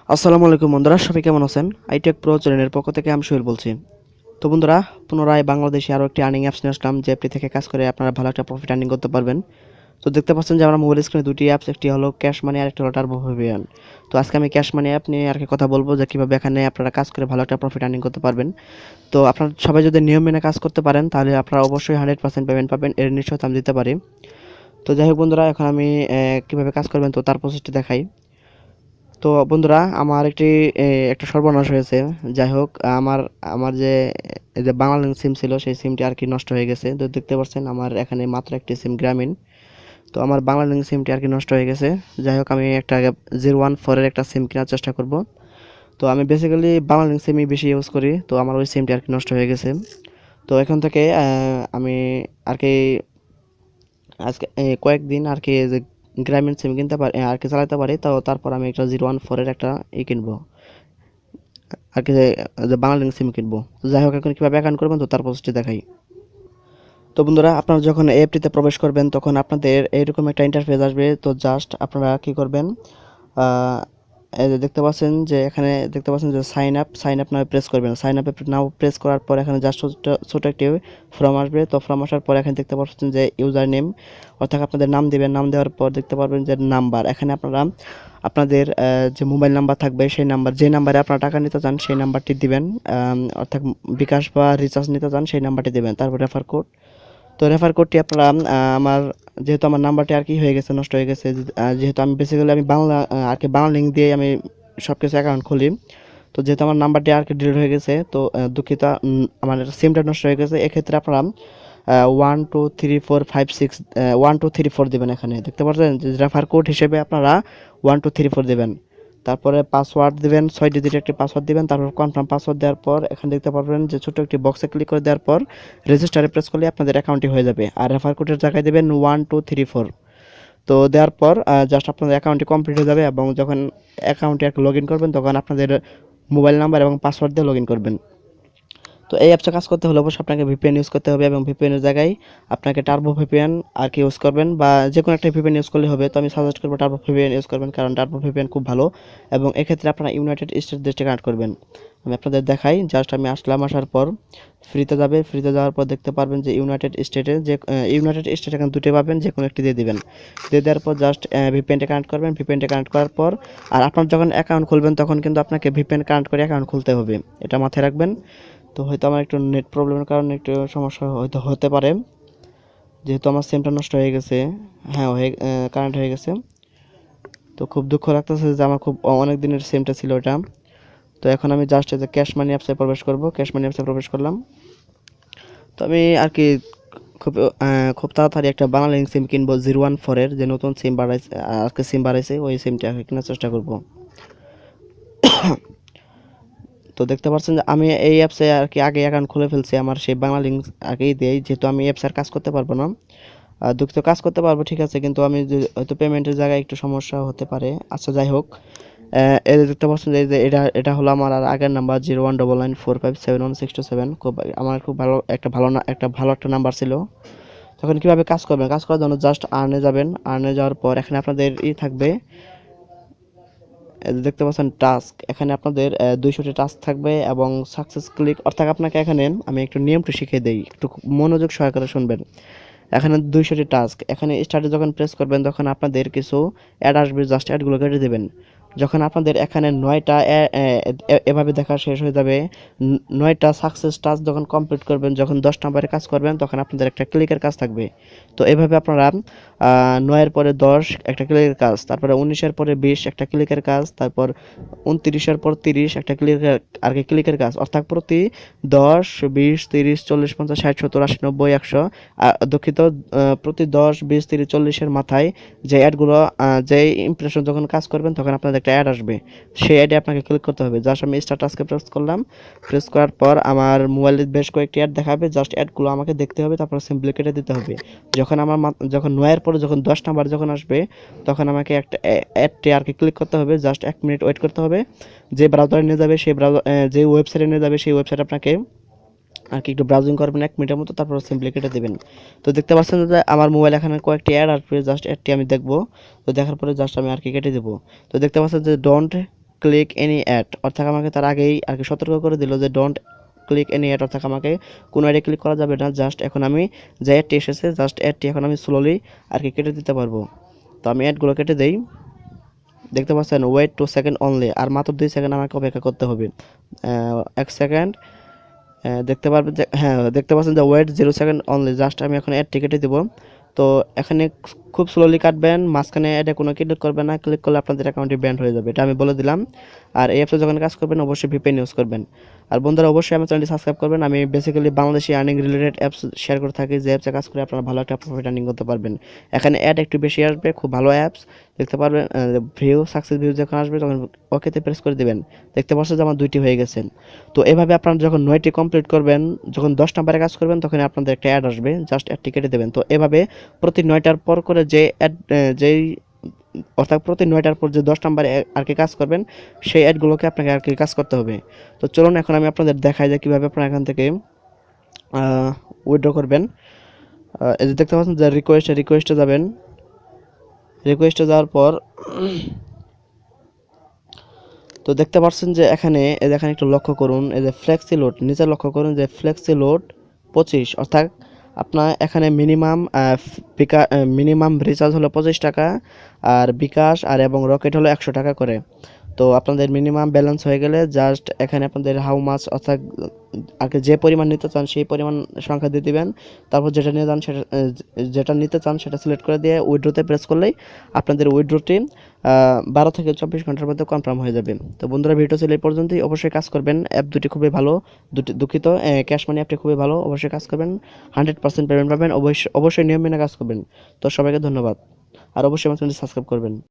আসসালামু আলাইকুম বন্ধুরা, সবাই কেমন আছেন? আইটেক প্রো চ্যানেলের পক্ষ থেকে আমি সোহেল বলছি। তো বন্ধুরা, পুনরায় বাংলাদেশে আরও একটি আর্নিং অ্যাপস নিয়ে আসলাম, যে অ্যাপটি থেকে কাজ করে আপনারা ভালো একটা প্রফিট আর্নিং করতে পারবেন। তো দেখতে পাচ্ছেন যে আমরা মোবাইল স্ক্রিনে দুটি অ্যাপস, একটি হলো ক্যাশ মানি আর একটি হলো টার্বো ভিপিএন। তো আজকে আমি ক্যাশ মানি অ্যাপ নিয়ে আর কি কথা বলবো, যে কীভাবে এখানে আপনারা কাজ করে ভালো একটা প্রফিট আর্নিং করতে পারবেন। তো আপনারা সবাই যদি নিয়ম মেনে কাজ করতে পারেন, তাহলে আপনারা অবশ্যই 100% পেমেন্ট পাবেন, এর নিশ্চয়তা আমি দিতে পারি। তো যাই হোক বন্ধুরা, এখন আমি কীভাবে কাজ করবেন তো তার প্রসেসটি দেখাই। তো বন্ধুরা, আমার একটা সর্বনাশ হয়েছে। যাই হোক, আমার আমার যে এই যে বাংলালিংক সিম ছিল, সেই সিমটি আর কি নষ্ট হয়ে গেছে। তো দেখতে পাচ্ছেন আমার এখানে মাত্র একটি সিম গ্রামীণ। তো আমার বাংলালিংক সিমটি আর কি নষ্ট হয়ে গেছে। যাই হোক, আমি একটা 014-এর একটা সিম কেনার চেষ্টা করব। তো আমি বেসিক্যালি বাংলালিংক সিমই বেশি ইউজ করি। তো আমার ওই সিমটি আর কি নষ্ট হয়ে গেছে। তো এখন থেকে আমি আর কি আজকে কয়েকদিন আর কি যে গ্রামীণ সিম কিনতে পারি আর কি চালাতে পারি। তো তারপর আমি একটা 014-এর একটা কিনবো আর কি, যে বাংলালিংক সিম কিনবো। তো যাই হোক, এখন কীভাবে অ্যাকাউন্ট করবেন তো তার প্রসেসটি দেখাই। তো বন্ধুরা, আপনারা যখন এই অ্যাপটিতে প্রবেশ করবেন, তখন আপনাদের এইরকম একটা ইন্টারফেস আসবে। তো জাস্ট আপনারা কি করবেন, এই যে দেখতে পাচ্ছেন যে এখানে দেখতে পাচ্ছেন যে সাইন আপ নামে প্রেস করবেন। সাইন আপে নাও প্রেস করার পর এখানে জাস্ট ছোট একটি ফর্ম আসবে। তো ফর্ম আসার পর এখানে দেখতে পাচ্ছেন যে ইউজার নেম, অর্থাৎ আপনাদের নাম দিবেন। নাম দেওয়ার পর দেখতে পারবেন যে নাম্বার, এখানে আপনারা আপনাদের যে মোবাইল নাম্বার থাকবে, সেই নাম্বার, যে নাম্বারে আপনারা টাকা নিতে চান সেই নাম্বারটি দিবেন। অর্থাৎ বিকাশ বা রিচার্জ নিতে চান সেই নাম্বারটি দিবেন। তারপর রেফার কোড। তো রেফার কোডটি আপনারা আমার, যেহেতু আমার নাম্বারটি আর কি হয়ে গেছে, নষ্ট হয়ে গেছে, যেহেতু আমি বেসিক্যালি আমি বাংলা আর কি বাংলা লিঙ্ক দিয়ে আমি সব কিছু অ্যাকাউন্ট খুলি। তো যেহেতু আমার নাম্বারটি আর কি ডিলিট হয়ে গেছে, তো দুঃখিত, আমার সিমটা নষ্ট হয়ে গেছে। এক্ষেত্রে আপনারা 1 2 3 4 5 6 1 2 3 4 দেবেন। এখানে দেখতে পাচ্ছেন যে রেফার কোড হিসেবে আপনারা 1 2 3 4 দেবেন। তারপরে পাসওয়ার্ড দিবেন, 6 ডিজিট একটি পাসওয়ার্ড দিবেন। তারপর কনফার্ম পাসওয়ার্ড দেওয়ার পর এখানে দেখতে পারবেন যে ছোট একটি বক্সে ক্লিক করে দেওয়ার পর রেজিস্টারে প্রেস করলে আপনাদের অ্যাকাউন্টটি হয়ে যাবে। আর রেফার কোডের জায়গায় দেবেন 1 2 3 4। তো দেওয়ার পর জাস্ট আপনাদের অ্যাকাউন্টটি কমপ্লিট হয়ে যাবে, এবং যখন অ্যাকাউন্টে লগ ইন করবেন, তখন আপনাদের মোবাইল নাম্বার এবং পাসওয়ার্ড দিয়ে লগ ইন করবেন। তো এই অ্যাপসটা কাজ করতে হলে অবশ্যই আপনাকে ভিপিএন ইউজ করতে হবে, এবং ভিপিএনের জায়গায় আপনাকে টার্বো ভিপিএন আর কি ইউজ করবেন, বা যে কোনো একটা ভিপিএন ইউজ করলে হবে। তো আমি সাজেস্ট করবো টার্বো ভিপিএন ইউজ করবেন, কারণ টার্বো ভিপিএন খুব ভালো, এবং এক্ষেত্রে আপনারা ইউনাইটেড স্টেট দেশে কানেক্ট করবেন। আমি আপনাদের দেখাই, জাস্ট আমি আসলাম, আসার পর ফ্রিতে যাবে। ফ্রিতে যাওয়ার পর দেখতে পারবেন যে ইউনাইটেড স্টেটে, যে ইউনাইটেড স্টেট এখানে দুটো পাবেন, যে কোনো একটি দিয়ে দিবেন। দিয়ে দেওয়ার পর জাস্ট ভিপিএনটা কানেক্ট করবেন। ভিপিএনটা কানেক্ট করার পর, আর আপনার যখন অ্যাকাউন্ট খুলবেন, তখন কিন্তু আপনাকে ভিপিএন কানেক্ট করে অ্যাকাউন্ট খুলতে হবে, এটা মাথায় রাখবেন। তো হয়তো আমার একটু নেট প্রবলেমের কারণে একটু সমস্যা হয়তো হতে পারে, যেহেতু আমার সিমটা নষ্ট হয়ে গেছে। হ্যাঁ, কারেন্ট হয়ে গেছে। তো খুব দুঃখ লাগতেছে যে আমার খুব অনেক দিনের সিমটা ছিল ওটা। তো এখন আমি জাস্ট এই যে ক্যাশ মানি অ্যাপসে প্রবেশ করব। ক্যাশ মানি অ্যাপসে প্রবেশ করলাম। তো আমি আর কি খুব তাড়াতাড়ি একটা বাংলালিংক সিম কিনবো, 014-এর, যে নতুন সিম বাড়াইছে, আজকে সিম বাড়াইছে, ওই সিমটা কেনার চেষ্টা করব। তো দেখতে পাচ্ছেন যে আমি এই অ্যাপসে আর কি আগে অ্যাকাউন্ট খুলে ফেলছি, আমার সেই বাংলা লিঙ্ক আগেই দেই, যেহেতু আমি অ্যাপসে আর কাজ করতে পারবো না। দুঃখিত, কাজ করতে পারবো ঠিক আছে, কিন্তু আমি হয়তো পেমেন্টের জায়গায় একটু সমস্যা হতে পারে। আচ্ছা, যাই হোক, এই যে দেখতে পাচ্ছেন যে এটা হলো আমার আর আগের নাম্বার, 0199457167। খুব আমার খুব ভালো একটা ভালো একটা নাম্বার ছিল। তখন কিভাবে কাজ করবেন, কাজ করার জন্য জাস্ট আর্নে যাবেন। আর্নে যাওয়ার পর এখানে আপনাদের থাকবে, দেখতে পাচ্ছেন টাস্ক, এখানে আপনাদের 200টি টাস্ক থাকবে, এবং সাকসেস ক্লিক, অর্থাৎ আপনাকে এখানে আমি একটু নিয়মটা শিখিয়ে দেই, একটু মনোযোগ সহকারে শুনবেন। এখানে 200টি টাস্ক, এখানে স্টার্টে যখন প্রেস করবেন, তখন আপনাদের কিছু অ্যাড আসবে, জাস্ট অ্যাডগুলো কেটে দেবেন। যখন আপনাদের এখানে 9টা এভাবে দেখা শেষ হয়ে যাবে, 9টা সাকসেস টাস্ক যখন কমপ্লিট করবেন, যখন 10 নম্বরে কাজ করবেন, তখন আপনাদের একটা ক্লিকের কাজ থাকবে। তো এভাবে আপনারা 9-এর পরে 10 একটা ক্লিকের কাজ, তারপরে 19-এর পরে 20 একটা ক্লিকের কাজ, তারপর 29-এর পর 30 একটা ক্লিকের কাজ, অর্থাৎ প্রতি 10 20 30 40 50 60 70 80 90 100, দুঃখিত, প্রতি 10 20 30 40-এর মাথায় যে অ্যাডগুলো, যে ইমপ্রেশন যখন কাজ করবেন, তখন আপনাদের একটা অ্যাড আসবে, সেই অ্যাডে আপনাকে ক্লিক করতে হবে। জাস্ট আমি স্টার্ট টাস্কে প্রেস করলাম। প্রেস করার পর আমার মোবাইলে বেশ কয়েকটি অ্যাড দেখাবে, জাস্ট অ্যাডগুলো আমাকে দেখতে হবে, তারপর সিম্পলি কেটে দিতে হবে। যখন 9-এর পরে যখন 10 নাম্বার যখন আসবে, তখন আমাকে একটা অ্যাডটি আর কি ক্লিক করতে হবে। জাস্ট 1 মিনিট ওয়েট করতে হবে। যে ব্রাউজারে নিয়ে যাবে, সেই যে ওয়েবসাইটে নিয়ে যাবে, সেই ওয়েবসাইট আপনাকে আর কি একটু ব্রাউজিং করবেন 1 মিনিটের মতো, তারপর সিম্পলি কেটে দেবেন। তো দেখতে পাচ্ছেন যে আমার মোবাইল এখানে কয়েকটি অ্যাড আসবে, জাস্ট অ্যাডটি আমি দেখবো। তো দেখার পরে জাস্ট আমি আর কি কেটে দেবো। তো দেখতে পাচ্ছেন যে ডোন্ট ক্লিক এনি অ্যাড, অর্থাৎ আমাকে তার আগেই আর কি সতর্ক করে দিল যে ডোন্ট ক্লিক এনি অ্যাড, অর্থাৎ আমাকে কোনো অ্যাডে ক্লিক করা যাবে না। জাস্ট এখন আমি যে অ্যাডটি এসেছে জাস্ট অ্যাডটি এখন আমি স্লোলি আর কি কেটে দিতে পারবো। তো আমি অ্যাডগুলো কেটে দেই। দেখতে পাচ্ছেন ওয়েট 2 সেকেন্ড অনলি, আর মাত্র 2 সেকেন্ড আমাকে অপেক্ষা করতে হবে। 1 সেকেন্ড, দেখতে পারবেন যে হ্যাঁ দেখতে পাচ্ছেন যে ওয়েট 0 সেকেন্ড অনলি। জাস্ট আমি এখন অ্যাড কেটে দিব। তো এখানে খুব স্লোলি কাটবেন, মাঝখানে অ্যাডে কোনো ক্লিক করবেন না, ক্লিক করলে আপনাদের অ্যাকাউন্টটি ব্যান্ড হয়ে যাবে, এটা আমি বলে দিলাম। আর এই অ্যাপসে যখন কাজ করবেন অবশ্যই ভিপিএন ইউজ করবেন। আর বন্ধুরা অবশ্যই আমার চ্যানেলটি সাবস্ক্রাইব করবেন। আমি basically Bangladeshi earning related apps share করে থাকি, যে অ্যাপসে কাজ করে আপনারা ভালো একটা প্রফিট আর্নিং করতে পারবেন। এখানে অ্যাড একটু বেশি আসবে, খুব ভালো অ্যাপস দেখতে পারবেন। ভিউ সাকসেস ভিউ যখন আসবে তখন ওকেতে প্রেস করে দেবেন। দেখতে পাচ্ছেন যে আমার 2টি হয়ে গেছে। তো এভাবে আপনারা যখন 9টি কমপ্লিট করবেন, যখন 10 নাম্বারে কাজ করবেন তখন আপনাদের একটা অ্যাড আসবে, জাস্ট অ্যাডটি কেটে দেবেন। তো এভাবে প্রতি 9টার পর করে যে অ্যাড যেই অর্থাৎ প্রতি 9টার পর যে 10 নাম্বারে আর কি কাজ করবেন সেই অ্যাডগুলোকে আপনাকে আর কি কাজ করতে হবে। তো চলুন এখন আমি আপনাদের দেখাই যে কীভাবে আপনারা এখান থেকে উইথড্র করবেন। এই যে দেখতে পাচ্ছেন যে রিকোয়েস্টে যাবেন। রিকোয়েস্টে যাওয়ার পর তো দেখতে পাচ্ছেন যে এখানে একটু লক্ষ্য করুন, এই যে ফ্লেক্সি লোড নিচে লক্ষ্য করুন যে ফ্লেক্সি লোড 25, অর্থাৎ আপনার এখানে মিনিমাম রিচার্জ হলো 25 টাকা, আর বিকাশ আর এবং রকেট হলো 100 টাকা করে। তো আপনাদের মিনিমাম ব্যালেন্স হয়ে গেলে জাস্ট এখানে আপনাদের হাউ মাছ অর্থাৎ আর কি যে পরিমাণ নিতে চান সেই পরিমাণ সংখ্যা দিয়ে দিবেন। তারপর যেটা নিতে চান সেটা সিলেক্ট করে দিয়ে উইথড্রোতে প্রেস করলেই আপনাদের উইথড্রোটি 12 থেকে 24 ঘন্টার মধ্যে কনফার্ম হয়ে যাবে। তো বন্ধুরা ভিডিও ছিল এই পর্যন্তই, অবশ্যই কাজ করবেন। অ্যাপ দুটি খুবই ভালো, দুঃখিত ক্যাশ মানি অ্যাপটি খুবই ভালো, অবশ্যই কাজ করবেন, 100% পেমেন্ট পাবেন। অবশ্যই নিয়ম মেনে কাজ করবেন। তো সবাইকে ধন্যবাদ, আর অবশ্যই আমার চ্যানেলটি সাবস্ক্রাইব করবেন।